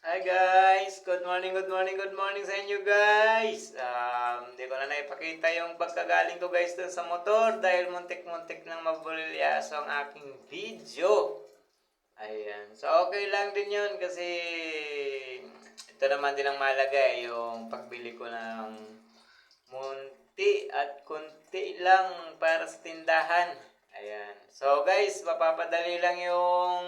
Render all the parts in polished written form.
Hi guys! Good morning sa inyo guys! Hindi ko na naipakita yung pagkagaling ko guys dun sa motor dahil muntik-muntik nang mabulyaso ang aking video. Ayan. So okay lang din yun kasi ito naman din ang mahalaga yung pagbili ko ng munti at kunti lang para sa tindahan. Ayan. So guys, mapapadali lang yung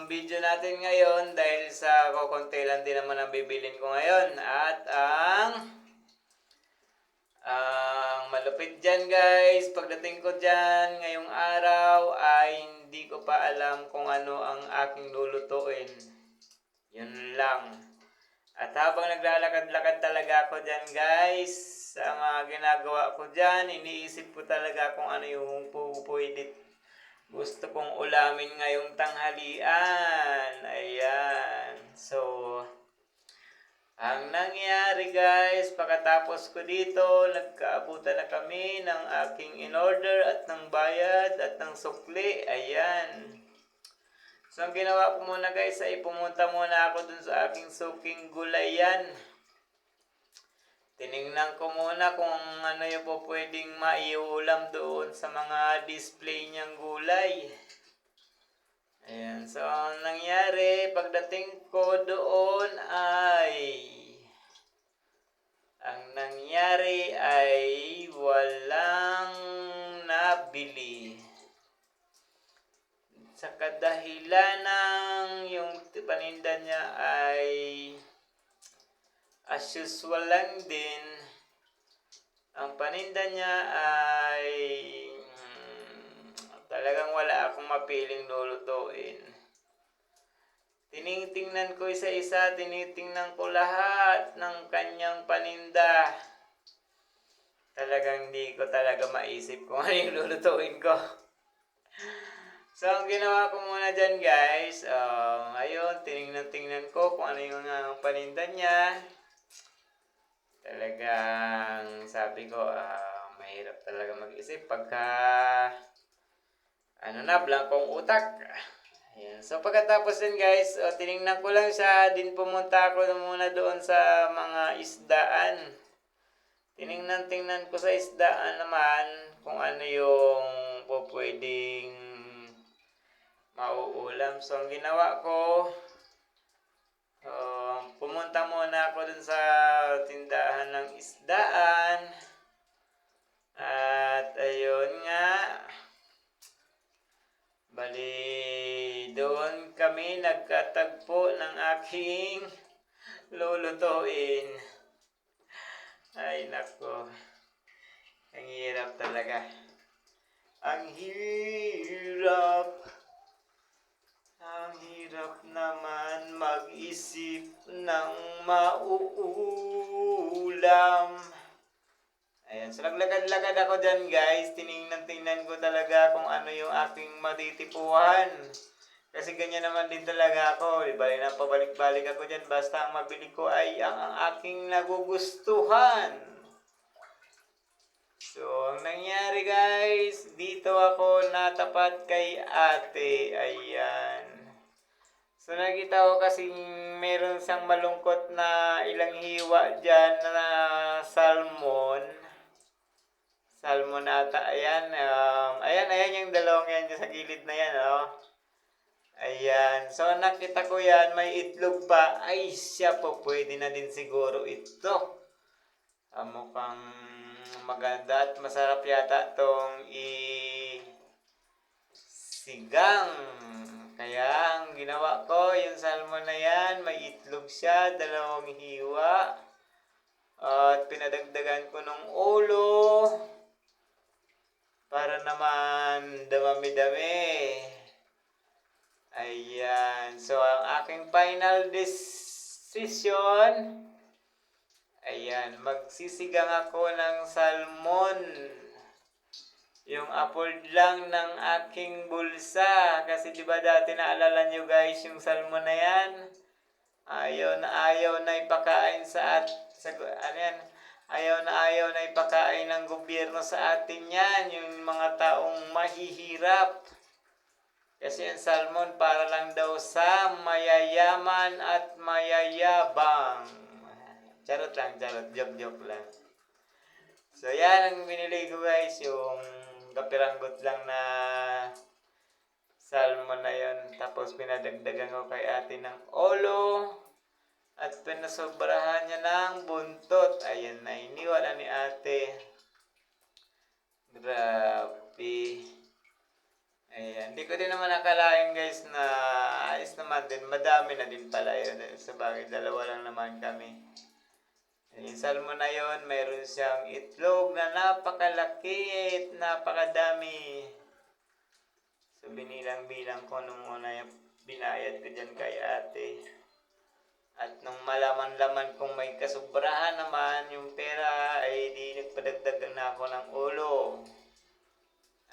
video natin ngayon dahil sa kukunti lang din naman ang bibilin ko ngayon. At ang malupit dyan guys, pagdating ko dyan ngayong araw ay hindi ko pa alam kung ano ang aking lulutuin. Yun lang. At habang naglalakad-lakad talaga ako dyan guys, sa mga ginagawa ko dyan, iniisip ko talaga kung ano yung pwede gusto kong ulamin ngayong tanghalian. Ayan. So, ang nangyari guys, pagkatapos ko dito, nagkaabutan na kami ng aking in-order at ng bayad at ng sukli. Ayan. So, ang ginawa ko muna guys ay pumunta muna ako dun sa aking suking gulayan. Tiningnan ko muna kung ano yung po pwedeng maiulam doon sa mga display niyang gulay. Ayan. So, ang nangyari, pagdating ko doon ay walang nabili. Sa kadahilan ng yung paninda niya ay as usual lang din. Ang paninda niya ay talagang wala akong mapiling lulutuin. Tinitingnan ko isa-isa, tinitingnan ko lahat ng kanyang paninda. Talagang hindi ko talaga maisip kung ano yung lulutuin ko. So, ang ginawa ko muna dyan guys, ayun, tinignan ko kung ano yung paninda niya. Talagang sabi ko, mahirap talaga mag-isip pagka blankong utak. Ayan. So pagkatapos din guys, tiningnan ko lang siya, din pumunta ako muna doon sa mga isdaan. Tingnan ko sa isdaan naman kung ano yung pwedeng mauulam. So ang ginawa ko, pumunta muna ako dun sa tindahan ng isdaan. At ayun nga, bali doon kami nagkatagpo ng aking lulutuin. Ay nako, ang hirap talaga. Ang hirap naman mag-isip ng mauulam. Ayan, so naglakad-lakad ako dyan guys, tiningnan ko talaga kung ano yung aking matitipuhan. Kasi ganyan naman din talaga ako, diba? Pabalik-balik ako dyan, basta ang mabili ko ay ang aking nagugustuhan. So, ang nangyari guys, dito ako natapat kay ate, ayan. So, nakita ko kasi meron siyang malungkot na ilang hiwa dyan na salmon. Salmon ata, ayan. Ayan yung dalawang yan sa gilid na yan, oh. Ayan. So, nakita ko yan, may itlog pa. Ay, siya po, pwede na din siguro ito. Mukhang maganda at masarap yata itong sigang. Kaya, ang ginawa ko, yung salmon na yan, may itlog siya, dalawang hiwa. At pinadagdagan ko ng ulo para naman dumami-dami. Ayan. So, ang aking final decision, ayan, magsisigang ako ng salmon. Yung afford lang ng aking bulsa. Kasi diba dati naalala nyo guys, yung salmon na yan, ayaw na ipakain ayaw na ipakain ng gobyerno sa atin yan, yung mga taong mahihirap. Kasi ang salmon para lang daw sa mayayari. mayaman at mayayabang. Charot lang, charot. Joke lang. So, yan ang binili ko guys. Yung kapiranggot lang na salmon na yon. Tapos pinadagdagan ko kay ate ng olo. At pinasobrahan niya ng buntot. Ayan na, iniwala ni ate. Grabe. Ayan, hindi ko din naman nakalain guys na ayos naman din. Madami na din pala yun. Sa bagay, dalawa lang naman kami. Yung salmon na yun, mayroon siyang itlog na napakalaki at napakadami. So, binilang-bilang ko nung una yung binayad ko dyan kay ate. At nung malaman-laman kong may kasubrahan naman yung pera, ay di nagpadagdag na ako ng ulo.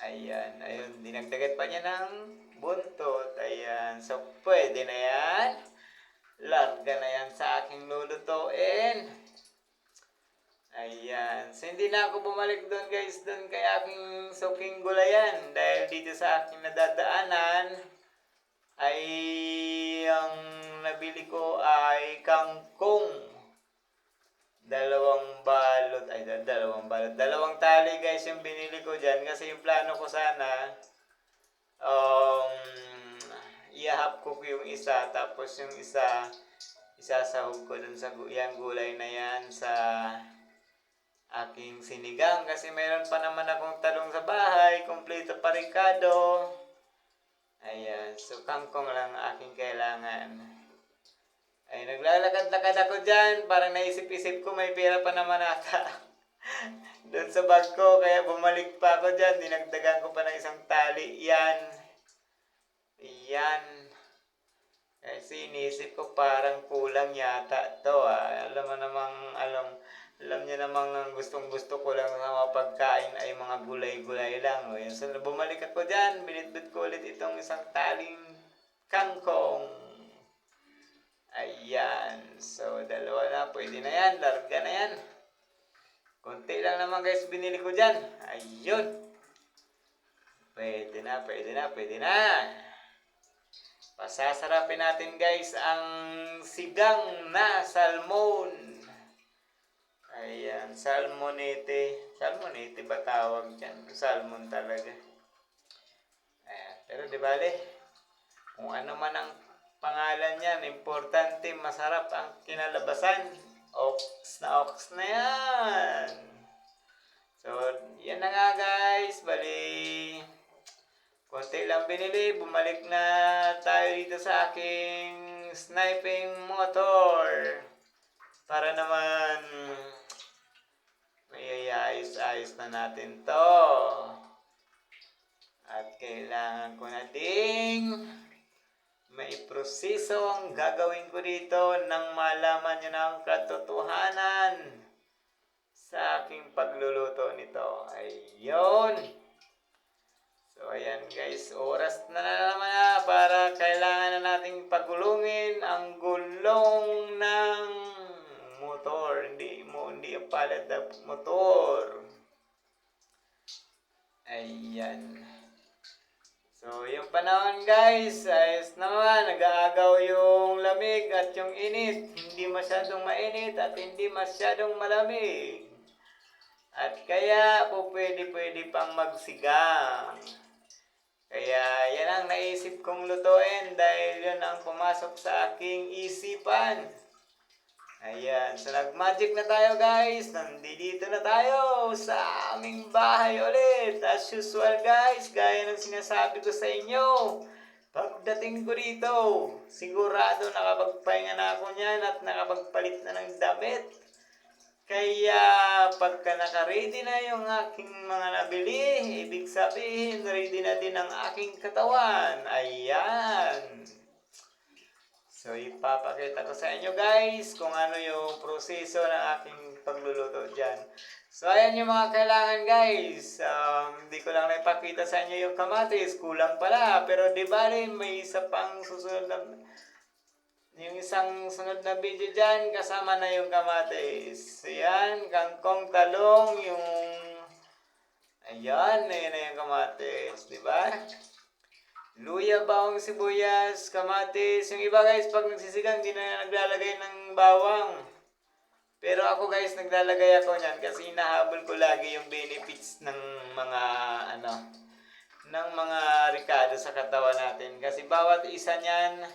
Ayan, ayun, dinagdagan pa niya ng buntot. Ayan, so pwede na yan. Larga na yan sa aking lulutuin. Ayan, so hindi na ako bumalik doon guys, doon kay aking suking gulayan. Dahil dito sa aking nadadaanan, ay ang nabili ko ay kangkong. Dalawang tali guys yung binili ko dyan. Kasi yung plano ko sana, ihahap ko yung isa. Tapos yung isa, isasahog ko dun sa yung gulay na yan sa aking sinigang. Kasi meron pa naman akong talong sa bahay. Kompleto pa ricado. Ayan, so kangkong lang aking kailangan. Ay, naglalakad-lakad ako dyan. Parang naisip-isip ko may pera pa naman ata. Doon sa bag ko, kaya bumalik pa ako dyan. Dinagdagan ko pa ng isang tali. Yan. Kasi inisip ko parang kulang yata to. Alam niyo namang ang gustong-gusto ko lang sa mga pagkain ay mga gulay-gulay lang. So, bumalik ako dyan. Binitbit ko ulit itong isang taling kangkong. Ayan. So, dalawa na. Pwede na yan. Larga na yan. Konti lang naman guys binili ko dyan. Ayun. Pwede na. Pasasarapin natin guys ang sigang na salmon. Ayan. Salmonete. Salmonete ba tawag dyan? Salmon talaga. Ayan. Pero di bale, kung ano man ang pangalan yan, importante, masarap ang kinalabasan. Ox na yan. So, yan na nga guys. Bali, konti lang binili. Bumalik na tayo dito sa aking sniping motor. Para naman, may ayos na natin to. At kailangan ko na ding may proseso ang gagawin ko dito nang malaman nyo ng katotohanan sa aking pagluluto nito. Ayun. So, ayan guys. Oras na naman para kailangan na nating pagulungin ang gulong ng motor. Hindi yung palad na motor. Ayan. So, yung panahon guys, ayos naman, nag-aagaw yung lamig at yung init. Hindi masyadong mainit at hindi masyadong malamig. At kaya po pwede pang magsigang. Kaya yan ang naisip kong lutuin dahil yun ang pumasok sa aking isipan. Ayan, so nag-magic na tayo guys. Nandito na tayo sa aming bahay ulit. As usual guys, gaya ng sinasabi ko sa inyo, pagdating ko dito, sigurado nakapagpahinga na ako niyan at nakapagpalit na ng damit. Kaya pagka naka-ready na yung aking mga nabili, ibig sabihin ready na din ang aking katawan. Ayan. So, ipapakita ko sa inyo guys kung ano yung proseso ng aking pagluluto dyan. So, ayan yung mga kailangan guys. Hindi ko lang naipakita sa inyo yung kamatis. Kulang pala. Pero di bali, may isa pang susunod na... Yung isang sunod na video dyan, kasama na yung kamatis. Ayan, kangkong, talong, yung... Ayan, na yung kamatis. Diba? luya, bawang sibuyas, kamatis. Yung iba guys, pag nagsisigang, di na naglalagay ng bawang. Pero ako guys, naglalagay ako niyan kasi hinahabol ko lagi yung benefits ng mga ano, ng mga ricado sa katawan natin. Kasi bawat isa niyan,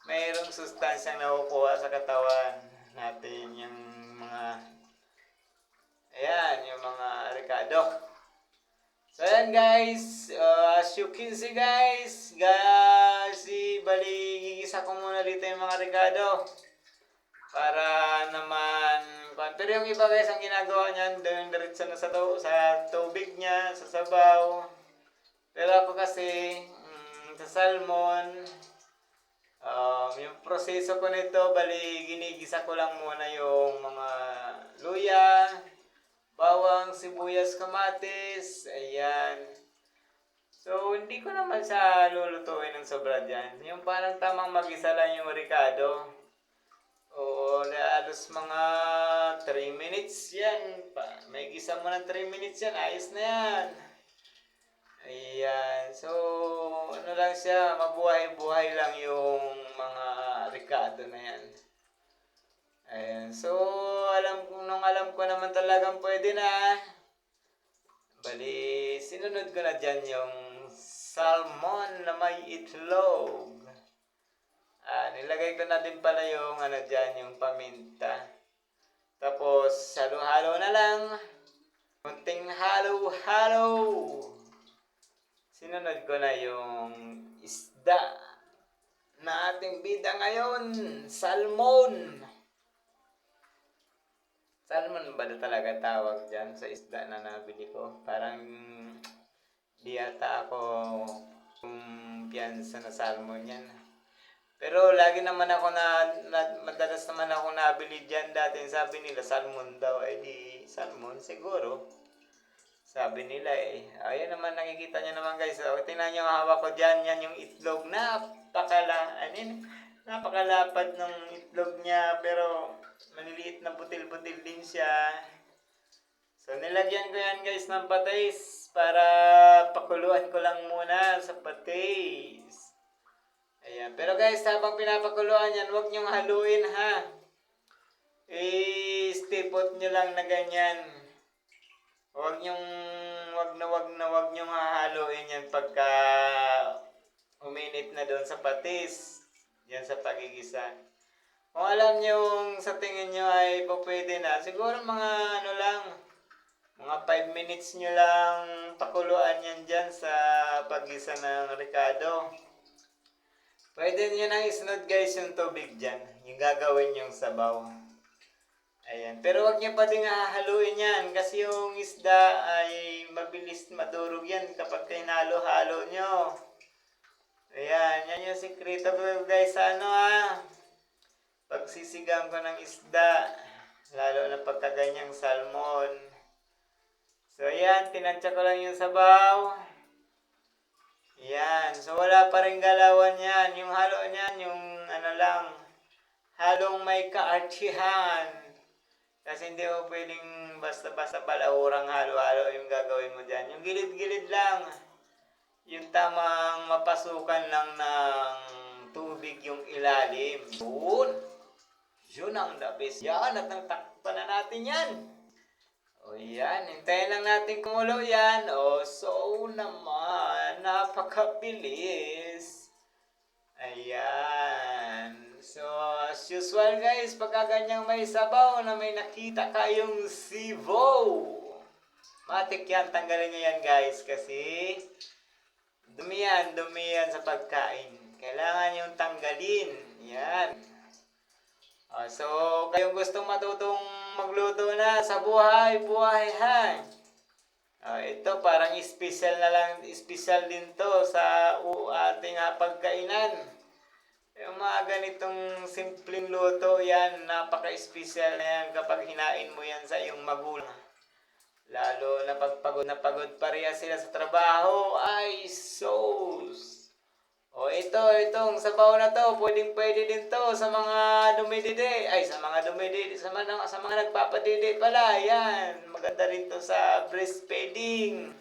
mayroong sustansyang nakukuha sa katawan natin. Yung mga, ayan, yung mga ricado. So ayan guys, as you can see guys, bali gigisa ko muna dito yung mga ricado. Para naman, pero yung iba guys, ang ginagawa niyan, doon diretso na sa tubig niya, sa sabaw. Pero ako kasi, sa salmon, yung proseso ko nito, bali ginigisa ko lang muna yung mga luya, bawang, sibuyas, kamatis, ayan. So, hindi ko naman siya lulutuin ng sobra dyan. Yung parang tamang magisa lang yung ricado. Oo, halos mga 3 minutes yan. May gisa mo ng 3 minutes yan, ayos na yan. Ayan, so ano lang siya, mabuhay-buhay lang yung mga ricado na yan. Ayan, so alam ko naman talagang pwede na. Bali, sinunod ko na dyan yung salmon na may itlog. Nilagay ko na din pala yung ano dyan, yung paminta. Tapos, halo-halo na lang. Kunting halo-halo. Sinunod ko na yung isda na ating bida ngayon. Salmon. Salmon ba na talaga tawag dyan sa isda na nabili ko? Parang di ata ako kumpiyansa na salmon yan. Pero lagi naman ako madalas naman ako nabili dyan dati. Sabi nila salmon daw. Ay di salmon siguro. Sabi nila eh. Ayan naman nakikita nyo naman guys. So, tingnan nyo hawak ko dyan. Yan yung itlog. Napakalapad ng itlog niya. Pero maliliit na butil-butil din siya. So nilagyan ko yan guys ng patis. Para pakuluan ko lang muna sa patis. Ayan. Pero guys, habang pinapakuluan yan, huwag nyong haluin ha. I-stipot nyo lang na ganyan. Huwag nyong hahaluin yan pagka uminit na doon sa patis. Yan sa pagigisa. Kung alam nyo sa tingin nyo ay pwede na, siguro mga ano lang, mga 5 minutes nyo lang pakuluan yan dyan sa paggisa ng ricado. Pwede nyo nang isunod guys yung tubig dyan. Yung gagawin yung sabaw. Ayan. Pero wag nyo pa din hahaluin yan. Kasi yung isda ay mabilis madurog yan kapag hinalo-halo nyo. Ayan. Yan yung sikreto ko guys sa ano pagsisigang ko ng isda. Lalo na pagkaganyang salmon. So ayan. Tinansya ko lang yung sabaw. Yan. So, wala pa rin galawan yan. Yung halo niyan, yung ano lang, halong may kaartihan. Kasi hindi mo pwedeng basta-basta balahurang halo-halo yung gagawin mo dyan. Yung gilid-gilid lang. Yung tamang mapasukan lang ng tubig yung ilalim. Yun ang the best. Yan, at takpan na natin yan. O yan, hintayin lang natin kumulo yan. O, so naman, napakabilis. Ayan. So, as usual guys, pagkaganyang may sabaw na may nakita kayong sibo. Matik yan, tanggalin nyo yan guys. Kasi, dumi yan sa pagkain. Kailangan yung tanggalin. Yan. So, kayong gustong matutong magluto na sa buhay ha. Ito parang special na lang, special din to sa ating pagkainan. Yung mga ganitong simpleng luto yan, napaka-special na yan kapag hinain mo yan sa iyong magulang. Lalo na pag pagod pareha sila sa trabaho, ay sos. Itong sabaw na to, pwede din to sa mga dumididi. Sa mga nagpapadidi pala. Yan, maganda rin to sa breastfeeding.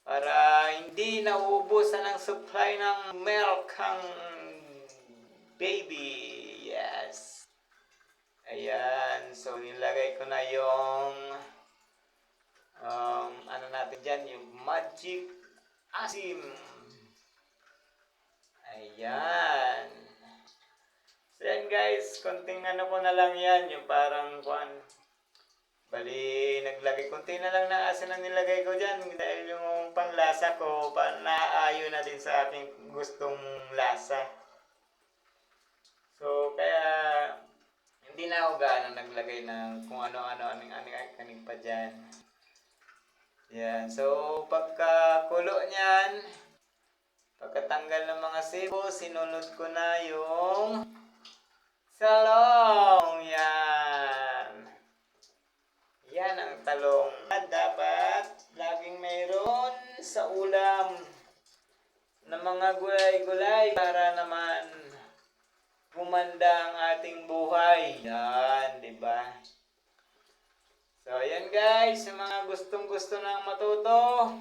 para hindi nauubusan ang supply ng milk ang baby. Yes. Ayan. So, nilagay ko na yung ano natin dyan, yung magic asim. Ayan. So, yan guys. Konting ano ko na lang yan. Yung parang bali, konti na lang na asin ang nilagay ko dyan dahil yung panlasa ko, naayo na din sa aking gustong lasa. So, kaya hindi na ako gaano naglagay ng kung ano-ano, aning pa dyan. Yan. So, pagkakulo niyan, pagkatanggal ng mga sibo, sinunod ko na yung salong. Yan. Yan ang talong. Dapat laging mayroon sa ulam ng mga gulay-gulay para naman gumanda ang ating buhay. Yan, di ba? So, ayan guys, yung mga gustong-gusto nang matuto.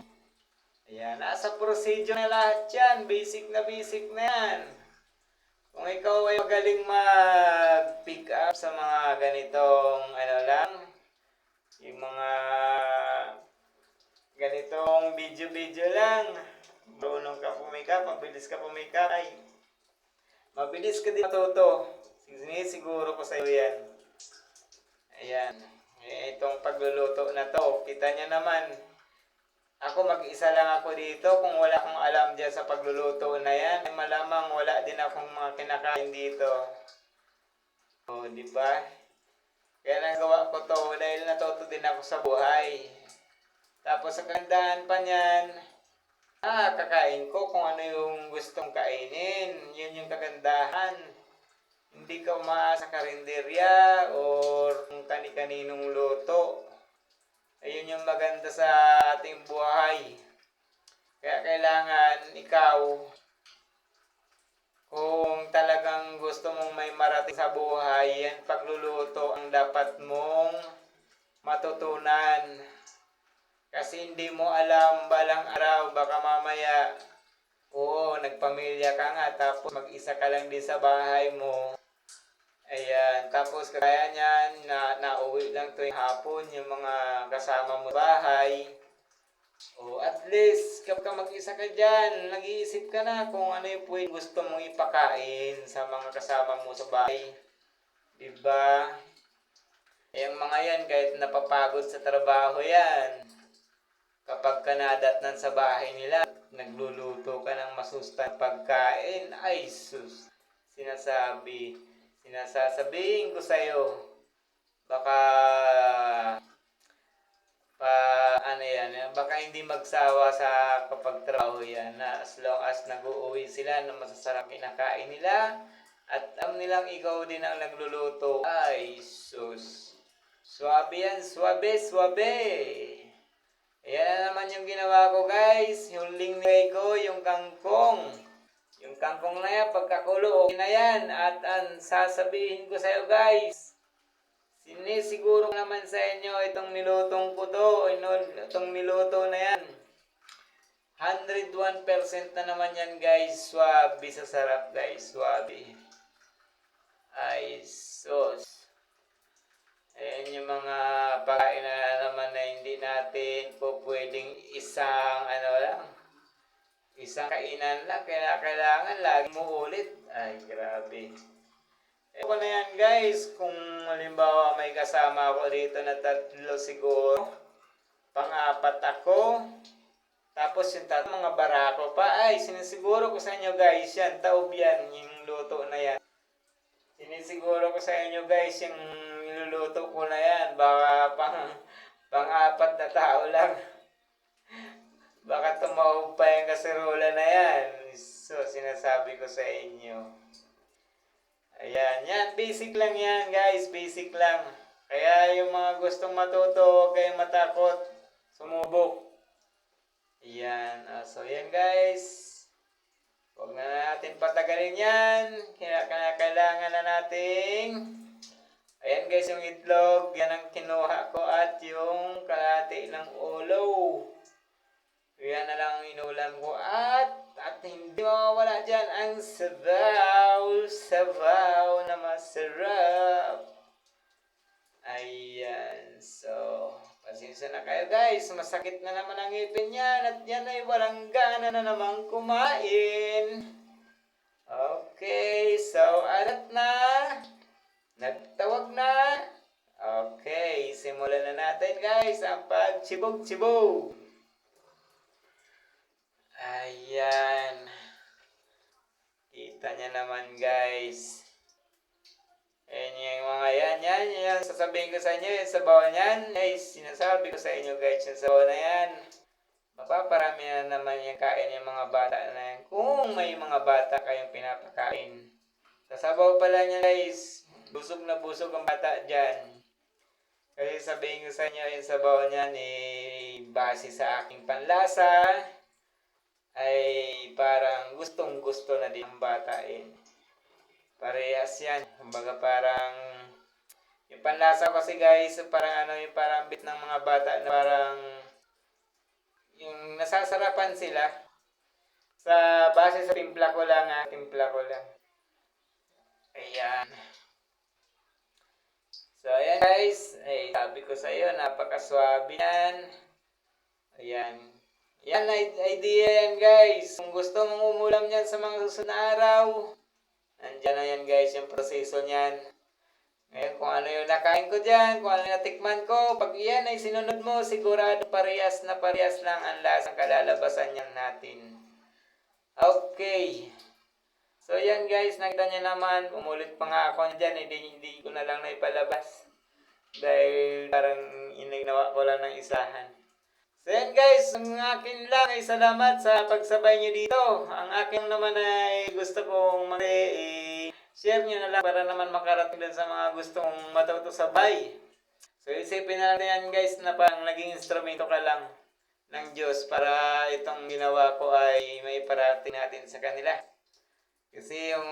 Ayan, nasa procedure na lahat yan. Basic na yan. Kung ikaw ay magaling mag-pick up sa mga ganitong yung mga ganitong video lang. Marunong ka pumikap, mabilis ka pumikap, ay mabilis ka din matuto. Siguro ko sa iyo yan. Ayan. Itong pagluluto na to, kita niya naman. Ako mag-isa lang ako dito. Kung wala akong alam dyan sa pagluluto na yan, malamang wala din akong mga kinakain dito. O, di ba? Kaya nagawa ko to dahil natuto din ako sa buhay. Tapos sa kagandahan pa niyan, kakain ko kung ano yung gustong kainin. Yun yung kagandahan. Hindi ka umaasa sa karinderya or kung kani-kaninong luto. Ayun yung maganda sa ating buhay. Kaya kailangan ikaw, kung talagang gusto mong may marating sa buhay, yan pagluluto ang dapat mong matutunan. Kasi hindi mo alam balang araw, baka mamaya, nagpamilya ka nga, tapos mag-isa ka lang din sa bahay mo. Ayan, tapos kaya niyan, nauwi lang tuwing hapon yung mga kasama mo sa bahay. At least, kapag mag-isa ka dyan, nag-iisip ka na kung ano yung gusto mong ipakain sa mga kasama mo sa bahay. Diba? Yung mga yan, kahit napapagod sa trabaho yan, kapag ka nadatnan sa bahay nila, nagluluto ka ng masustan pagkain, ay sus, sinasasabihin ko sa'yo, baka baka hindi magsawa sa kapag trabaho yan, na as long as nag-uuwi sila ng masasarap kinakain nila at alam nilang ikaw din ang nagluluto, ay sus, swabe yan, swabe. Ayan na naman yung ginawa ko guys, yung lingnay ko, yung kangkong na yan, pagkakulo, okay na yan. At ang sasabihin ko sa'yo guys, sinisiguro naman sa inyo itong nilutong ko to, itong niluto na yan. 101% na naman yan guys, swabe sa sarap guys, swabe. Ay sus. Ayan yung mga pagkain na naman na hindi natin po pwedeng isang kainan lang, kaya kailangan lagi mo ulit. Ay grabe. Ako na yan guys, kung halimbawa may kasama ako dito na 3 siguro, pang-4 ako, tapos yung mga barako pa, ay sinisiguro ko sa inyo guys yan, taob yan, yung luto na yan. Sinisiguro ko sa inyo guys, yung niluluto ko na yan, baka pang-4 na tao lang. Baka tumawag pa yung kaserola na yan. So, sinasabi ko sa inyo. Ayan, yan. Basic lang yan, guys. Basic lang. Kaya yung mga gustong matuto, huwag kayong matakot. Sumubok. Ayan. So, yan, guys. Huwag na natin patagalin yan. Kaya kailangan na nating... Ayan, guys, yung itlog. Yan ang kinuha ko at yung kalahati ng ulo. Yan na lang ang inulam ko at hindi mawawala dyan ang sabaw. Sabaw na masarap. Ayan. So, pasensya na kayo guys. Masakit na naman ang ngipin yan at yan ay walang gana na namang kumain. Okay. So, alat na. Nagtawag na. Okay. Simulan na natin guys ang pagtsibog-tsibog. Ayan. Kita niya naman guys. Ayan yung mga yan. Sasabihin ko sa inyo, yung sabaw niyan. Guys, sinasabi ko sa inyo guys, yung sabaw na yan. Mapaparami na naman yung kain yung mga bata na yan. Kung may mga bata kayong pinapakain. Sa sabaw pala niya guys, busog na busog ang bata dyan. Kasi sabihin ko sa inyo, yung sabaw niyan base sa aking panlasa. Ay parang gustong gusto na din ang bata Parehas yan. Kumbaga parang yung panlasa kasi guys, parang yung parang bit ng mga bata na parang yung nasasarapan sila sa base sa timpla ko lang. Ayan. So ayan guys, sabi ko sa iyo, napakaswabe yan. Ayan. Yan, idea yan guys. Kung gusto mong umulam yan sa mga susunod na araw, nandiyan na yan guys yung proseso niyan. Ngayon kung ano yung nakain ko dyan, kung ano yung natikman ko, pag yan ay sinunod mo, sigurado parehas lang ang lasang kalalabasan niyan natin. Okay. So yan guys, nakita niyo naman, umulit pa nga ako dyan, hindi ko na lang naipalabas. Dahil parang inignawa ko lang ng isahan. So yan guys, ang akin lang ay salamat sa pagsabay nyo dito. Ang akin naman ay gusto kong share nyo na lang para naman makarating din sa mga gustong matuto sabay. So isipin na natin yan guys na parang naging instrumento ka lang ng Diyos para itong ginawa ko ay may parating natin sa kanila. Kasi yung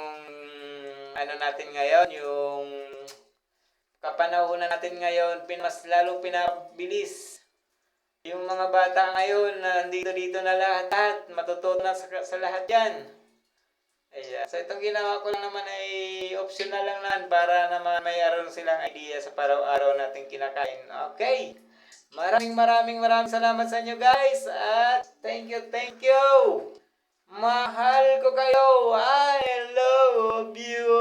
natin ngayon, yung kapanahunan natin ngayon, mas lalong pinabilis. Yung mga bata ngayon, dito na lahat, matututo na sa lahat yan. Ayan. So itong ginawa ko lang naman ay optional lang naman para naman mayroon silang idea sa araw-araw nating kinakain. Okay. Maraming salamat sa inyo guys at thank you. Mahal ko kayo. I love you.